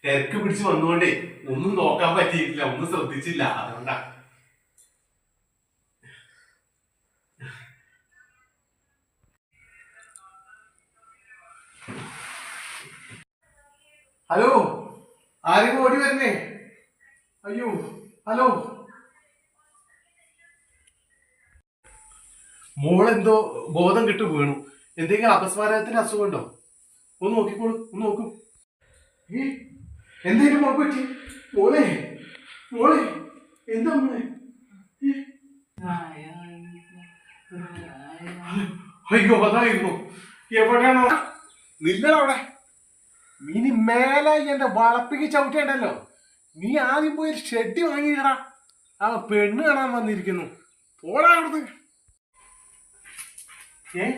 തിരക്ക് പിടിച്ച് വന്നുകൊണ്ടേ ഒന്നും നോക്കാൻ പറ്റിയിട്ടില്ല, ഒന്നും ശ്രദ്ധിച്ചില്ല, അതുകൊണ്ടാ. ഹലോ, ആരും ഓടി വരുന്നേ? അയ്യോ, ഹലോ. മോളെന്തോ ബോധം കിട്ടു വീണു. എന്തെങ്കിലും അപസ്മാരത്തിന്റെ അസുഖമുണ്ടോ? ഒന്ന് നോക്കിക്കോളൂ, ഒന്ന് നോക്കൂ. എന്തെങ്കിലും മോൾക്ക് പറ്റി? മോളെ, മോളെ, എന്താ മോളെ? അയ്യോ, അതായിരുന്നു. എവിടെയാണോ? നിങ്ങളവിടെ ഇനി മേലെ എന്റെ വളപ്പിക്ക് ചവിട്ടിയുണ്ടല്ലോ, നീ ആദ്യം പോയി ഒരു ഷെഡ് വാങ്ങിയിടാ. ആ പെണ്ണ് കാണാൻ വന്നിരിക്കുന്നു. പോടാ അവിടുന്ന്. അയ്യോ.